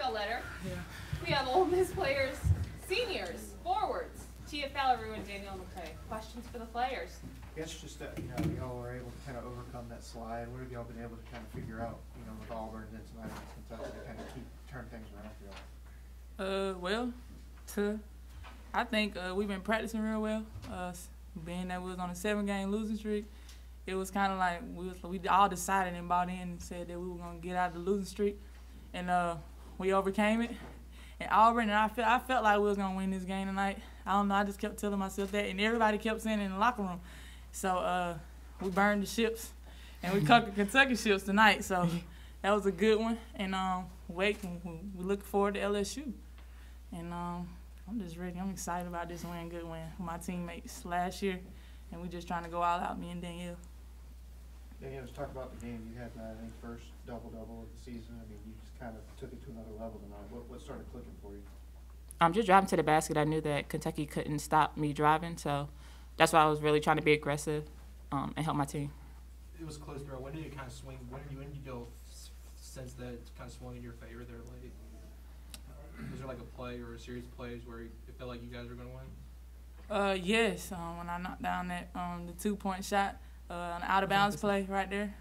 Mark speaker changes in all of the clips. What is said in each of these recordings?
Speaker 1: spell letter. Yeah. We have Ole Miss players, seniors, forwards, Tia Fallaroo and Danielle McCray. Questions for the players?
Speaker 2: I guess just that, y'all were able to kind of overcome that slide. What have y'all been able to kind of figure out, with Auburn and then tonight against Kentucky to kind of turn things around for y'all?
Speaker 3: I think we've been practicing real well. Being that we was on a 7-game losing streak, it was kind of like we all decided and bought in and said that we were gonna get out of the losing streak, and we overcame it. And Auburn, and I felt like we was gonna win this game tonight. I don't know. I just kept telling myself that, and everybody kept saying it in the locker room. So we burned the ships, and we conquered Kentucky ships tonight. So that was a good one. And we look forward to LSU. And I'm just ready. I'm excited about this win, good win with my teammates last year, and we just trying to go all out, me and Danielle.
Speaker 2: Danielle, let's talk about the game. You had, I think, first double-double of the season. I mean, you just kind of took it to another level tonight. What started clicking for you?
Speaker 4: Just driving to the basket, I knew that Kentucky couldn't stop me driving, so that's why I was really trying to be aggressive and help my team.
Speaker 5: It was close, bro. When did it kind of swing? When did you feel sense that it kind of swung in your favor there late? Was there like a play or a series of plays where it felt like you guys were going to win?
Speaker 3: Yes. When I knocked down that the 2-point shot, an out-of-bounds play right there,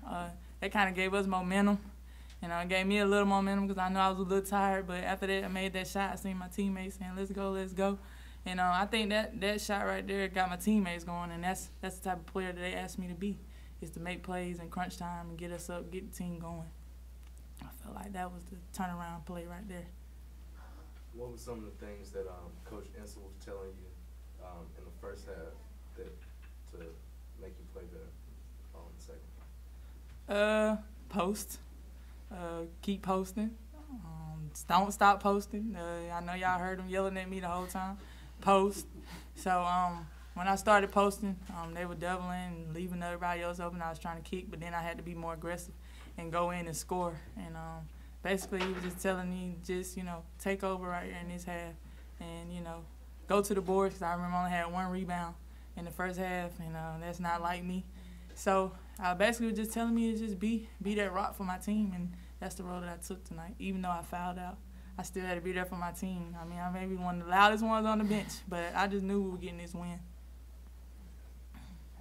Speaker 3: that kind of gave us momentum. It gave me a little momentum because I know I was a little tired. But after that, I made that shot. I seen my teammates saying, let's go, let's go. And I think that shot right there got my teammates going, and that's the type of player that they asked me to be, is to make plays in crunch time and get us up, get the team going. I felt like that was the turnaround play right there.
Speaker 6: What were some of the things that Coach Insel was telling you in the first half to make you play better in the second?
Speaker 3: Post. Keep posting. Don't stop posting. I know y'all heard them yelling at me the whole time. Post. So when I started posting, they were doubling and leaving everybody else open. I was trying to kick, but then I had to be more aggressive and go in and score. And basically, he was just telling me, take over right here in this half and, go to the boards, because I remember I only had 1 rebound in the first half, and that's not like me. So basically was just telling me to just be that rock for my team, and that's the role that I took tonight. Even though I fouled out, I still had to be there for my team. I mean, I may be one of the loudest ones on the bench, but I just knew we were getting this win.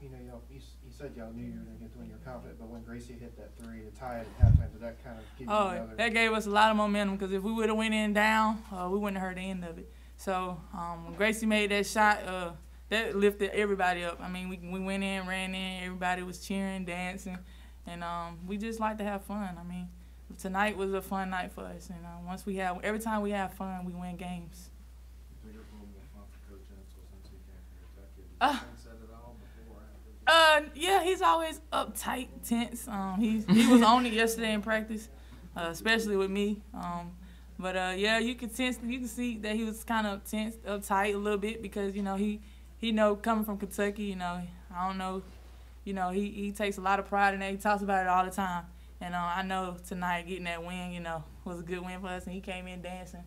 Speaker 2: You said y'all knew you were going to get the win. You're confident, but when Gracie hit that 3 to tie it at halftime, did that kind of give you another?
Speaker 3: That gave us a lot of momentum, because if we would have went in down, we wouldn't have heard the end of it. So when Gracie made that shot, that lifted everybody up. I mean, we went in, ran in, everybody was cheering, dancing, and we just like to have fun. I mean, tonight was a fun night for us, and every time we have fun, we win games. Yeah, he's always uptight, tense. He was on it yesterday in practice, especially with me. But yeah, you can see that he was kind of tense, uptight a little bit, because he coming from Kentucky, I don't know, he takes a lot of pride in that. He talks about it all the time. And I know tonight getting that win, was a good win for us, and he came in dancing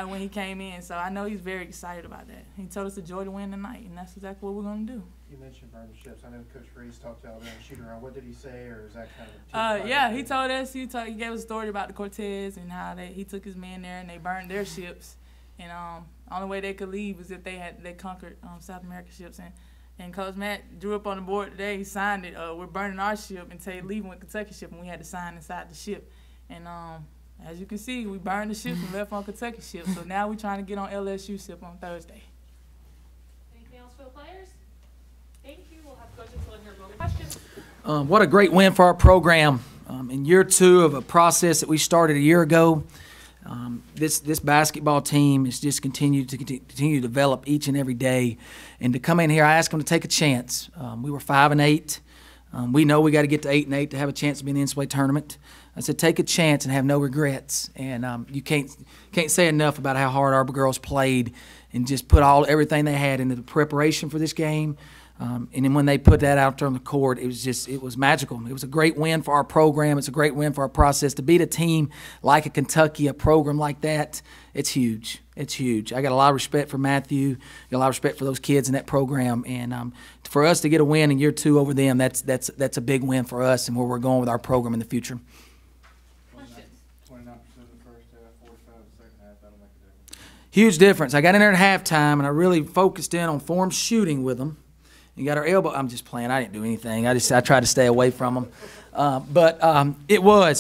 Speaker 3: when he came in. So I know he's very excited about that. He told us to enjoy the win tonight, and that's exactly what we're going to do.
Speaker 2: You mentioned burn the ships. I know Coach Freeze talked about that shoot around. What did he say, or is that kind of
Speaker 3: yeah, he told us, he gave us a story about the Cortez and how he took his men there and they burned their ships. And the only way they could leave was if they conquered South American ships. And Coach Matt drew up on the board today. He signed it. We're burning our ship and leaving with Kentucky ship, and we had to sign inside the ship. And as you can see, we burned the ship and left on Kentucky ship. So now we're trying to get on LSU ship on Thursday.
Speaker 1: Anything else for the players? Thank you. We'll have Coach Insel in here for questions.
Speaker 7: What a great win for our program. In year 2 of a process that we started a year ago, this basketball team is just continue to develop each and every day. And to come in here, I asked them to take a chance. We were 5-8. We know we got to get to 8-8 to have a chance to be in the NCAA tournament. I said, take a chance and have no regrets. And you can't say enough about how hard our girls played and just put everything they had into the preparation for this game. And then when they put that out there on the court, it was magical. It was a great win for our program. It's a great win for our process. To beat a team like a Kentucky, a program like that, it's huge. It's huge. I got a lot of respect for Matthew. Got a lot of respect for those kids in that program. And for us to get a win in year 2 over them, that's a big win for us and where we're going with our program in the future.
Speaker 1: Questions?
Speaker 2: 29% in the first 45 in the second half, that'll make a difference.
Speaker 7: Huge difference. I got in there at halftime, and I really focused in on form shooting with them. You got our elbow. I'm just playing. I didn't do anything. I tried to stay away from them.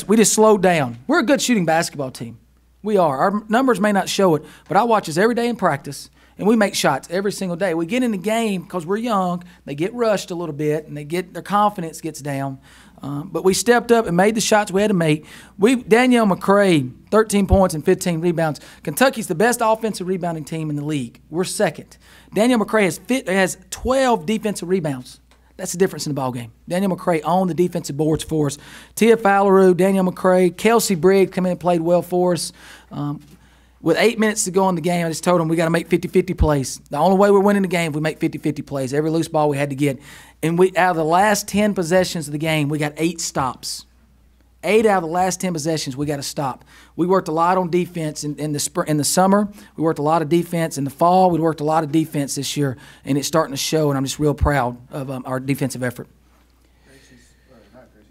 Speaker 7: We just slowed down. We're a good shooting basketball team. We are. Our numbers may not show it, but I watch us every day in practice, and we make shots every single day. We get in the game because we're young. They get rushed a little bit, and their confidence gets down. But we stepped up and made the shots we had to make. Danielle McCray, 13 points and 15 rebounds. Kentucky's the best offensive rebounding team in the league. We're second. Danielle McCray has 12 defensive rebounds. That's the difference in the ballgame. Danielle McCray owned the defensive boards for us. Tia Falleru, Danielle McCray, Kelsey Briggs come in and played well for us. With 8 minutes to go in the game, I just told them we got to make 50-50 plays. The only way we're winning the game, we make 50-50 plays. Every loose ball we had to get. And out of the last 10 possessions of the game, we got 8 stops. 8 out of the last 10 possessions, we got to stop. We worked a lot on defense in the summer. We worked a lot of defense in the fall. We worked a lot of defense this year, and it's starting to show, and I'm just real proud of our defensive effort.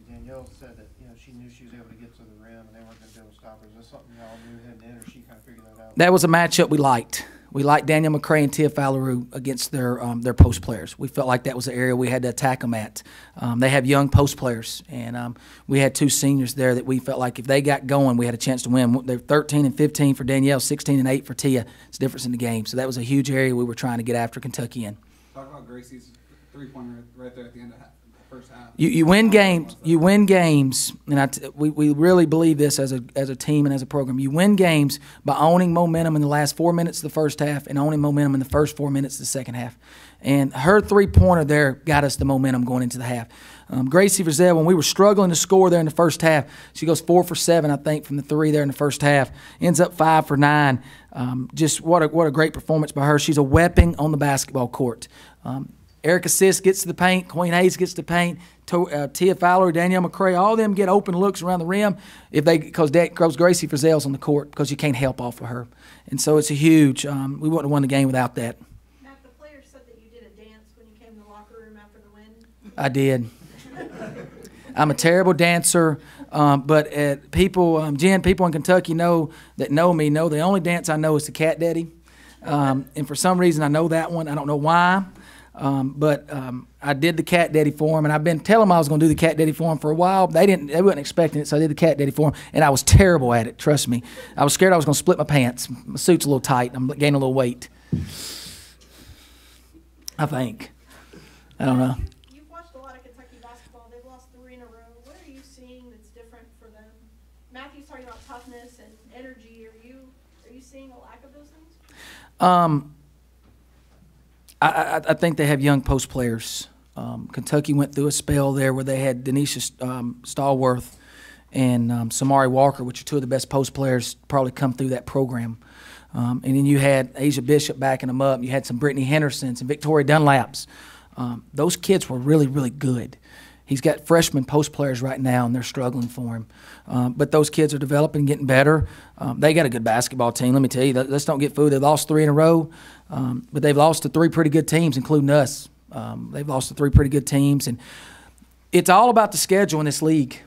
Speaker 2: Danielle said that she knew she was able to get to the rim, and they weren't going to be able to stop her. Is that something y'all knew heading in, or she kind of figured that out?
Speaker 7: That was a matchup we liked. We liked Danielle McCray and Tia Falleru against their post players. We felt like that was the area we had to attack them at. They have young post players, and we had 2 seniors there that we felt like if they got going, we had a chance to win. They're 13 and 15 for Danielle, 16 and 8 for Tia. It's a difference in the game. So that was a huge area we were trying to get after Kentucky in.
Speaker 8: Talk about Gracie's three-pointer right there at the end of the first half.
Speaker 7: You win games. You win games, and we really believe this as a team and as a program. You win games by owning momentum in the last 4 minutes of the first half and owning momentum in the first 4 minutes of the second half. And her three-pointer there got us the momentum going into the half. Gracie Frizzell, when we were struggling to score there in the first half, she goes 4 for 7, I think, from the 3 there in the first half. Ends up 5 for 9. Just what a great performance by her. She's a weapon on the basketball court. Erica Sis gets to the paint. Queen Hayes gets to the paint. Tia Fowler, Danielle McCray, all of them get open looks around the rim because Gracie Frizzell's on the court because you can't help off of her. And so it's a huge we wouldn't have won the game without that.
Speaker 9: Matt, the players said that you did a dance when you came to the locker room after the win.
Speaker 7: I did. I'm a terrible dancer, but people in Kentucky know me know the only dance I know is the Cat Daddy. And for some reason I know that one. I don't know why. But I did the Cat Daddy for him, and I've been telling them I was going to do the Cat Daddy for him for a while. They weren't expecting it, so I did the Cat Daddy for him, and I was terrible at it. Trust me, I was scared I was going to split my pants. My suit's a little tight. I'm gaining a little weight. I think. I don't know.
Speaker 9: You've watched a lot of Kentucky basketball. They've lost 3 in a row. What are you seeing that's different for them? Matthew's talking about toughness and energy. Are you seeing a lack of those things?
Speaker 7: I think they have young post players. Kentucky went through a spell there where they had Denisha Stallworth and Samari Walker, which are 2 of the best post players, probably come through that program. And then you had Asia Bishop backing them up. You had some Brittany Hendersons and Victoria Dunlaps. Those kids were really, really good. He's got freshman post players right now, and they're struggling for him. But those kids are developing, getting better. They got a good basketball team. Let me tell you, let's don't get fooled. They've lost 3 in a row, but they've lost to 3 pretty good teams, including us. They've lost to 3 pretty good teams, and it's all about the schedule in this league.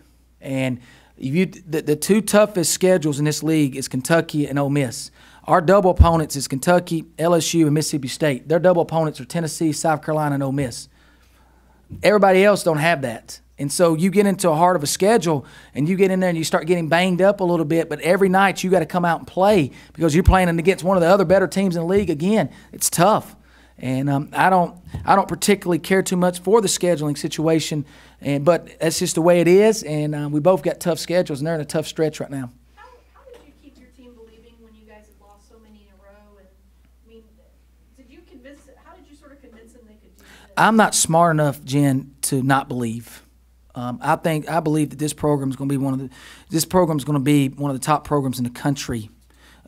Speaker 7: And the 2 toughest schedules in this league is Kentucky and Ole Miss. Our double opponents is Kentucky, LSU, and Mississippi State. Their double opponents are Tennessee, South Carolina, and Ole Miss. Everybody else don't have that. And so you get into a heart of a schedule, and you get in there and you start getting banged up a little bit, but every night you got to come out and play because you're playing against one of the other better teams in the league again. It's tough. And I don't particularly care too much for the scheduling situation, but that's just the way it is, and we both got tough schedules, and they're in a tough stretch right now.
Speaker 9: How did you keep your team believing when you guys had lost so many in a row? And I mean, how did you sort of convince them they could do this?
Speaker 7: I'm not smart enough, Jen, to not believe. I believe that this program is going to be one of the top programs in the country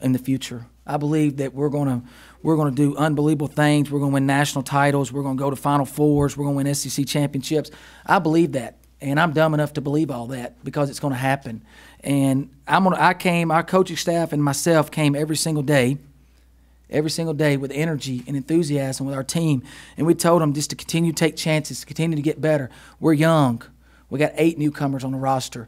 Speaker 7: in the future. I believe that we're going to do unbelievable things. We're going to win national titles. We're going to go to Final Fours. We're going to win SEC championships. I believe that, and I'm dumb enough to believe all that because it's going to happen. And our coaching staff and myself came every single day with energy and enthusiasm with our team, and we told them just to continue to take chances, to continue to get better. We're young. We got 8 newcomers on the roster.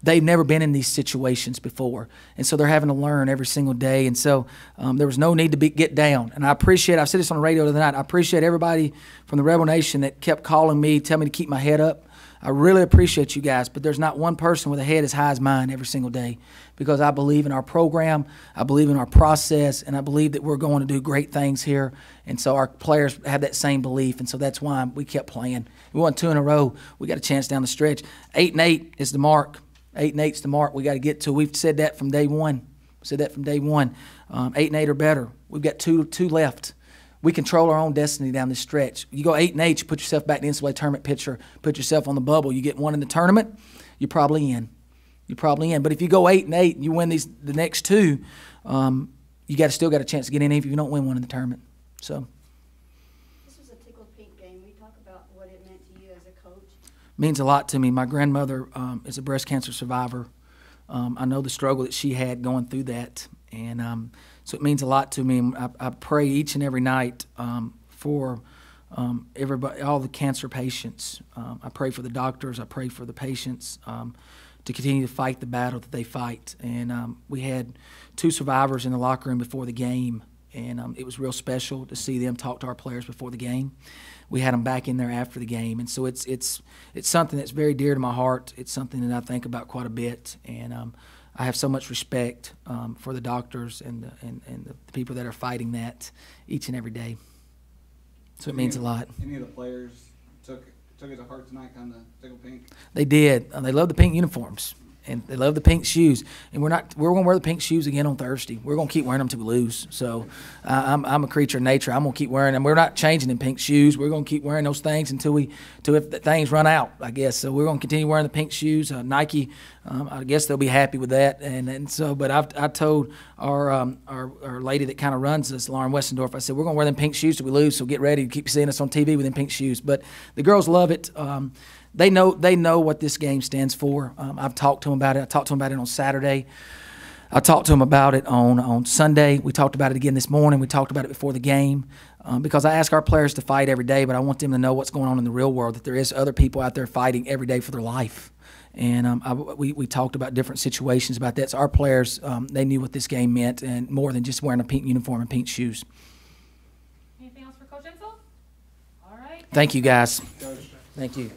Speaker 7: they've never been in these situations before, and so they're having to learn every single day. And so there was no need to get down. And I've said this on the radio the other night, I appreciate everybody from the Rebel Nation that kept calling me, telling me to keep my head up. I really appreciate you guys, but there's not one person with a head as high as mine every single day, because I believe in our program, I believe in our process, and I believe that we're going to do great things here. And so our players have that same belief, and so that's why we kept playing. We won 2 in a row. We got a chance down the stretch. 8-8 is the mark. 8-8's the mark we got to get to. We've said that from day one. 8-8 or better. We've got two left. We control our own destiny down this stretch. You go 8-8, you put yourself back in the NCAA tournament picture, put yourself on the bubble. You get one in the tournament, you're probably in. But if you go 8-8 and you win the next 2, you still got a chance to get in even if you don't win one in the tournament. So
Speaker 9: This was a tickle pink game. We talk about what it meant to you as a coach.
Speaker 7: Means a lot to me. My grandmother is a breast cancer survivor. I know the struggle that she had going through that, and so it means a lot to me. I pray each and every night for everybody, all the cancer patients. I pray for the doctors. I pray for the patients to continue to fight the battle that they fight. And we had 2 survivors in the locker room before the game, and it was real special to see them talk to our players before the game. We had them back in there after the game, and so it's something that's very dear to my heart. It's something that I think about quite a bit, and I have so much respect for the doctors and the people that are fighting that each and every day. So it means a lot.
Speaker 8: Any of the players took it to heart tonight, kind of tickle pink?
Speaker 7: They did. They love the pink uniforms. And they love the pink shoes, and we're going to wear the pink shoes again on Thursday. We're going to keep wearing them till we lose. So I'm a creature of nature. I'm going to keep wearing them. We're not changing them pink shoes. We're going to keep wearing those things until if the things run out, I guess. So we're going to continue wearing the pink shoes. Nike, I guess they'll be happy with that. And so, but I told our lady that kind of runs us, Lauren Westendorf, I said we're going to wear them pink shoes till we lose. So get ready to keep seeing us on TV with them pink shoes. But the girls love it. They know what this game stands for. I've talked to them about it. I talked to them about it on Saturday. I talked to them about it on Sunday. We talked about it again this morning. We talked about it before the game because I ask our players to fight every day, but I want them to know what's going on in the real world, that there is other people out there fighting every day for their life. And we talked about different situations about that. So our players, they knew what this game meant, and more than just wearing a pink uniform and pink shoes.
Speaker 1: Anything else for Coach Insel? All right.
Speaker 7: Thank you, guys.
Speaker 8: Coach.
Speaker 7: Thank you.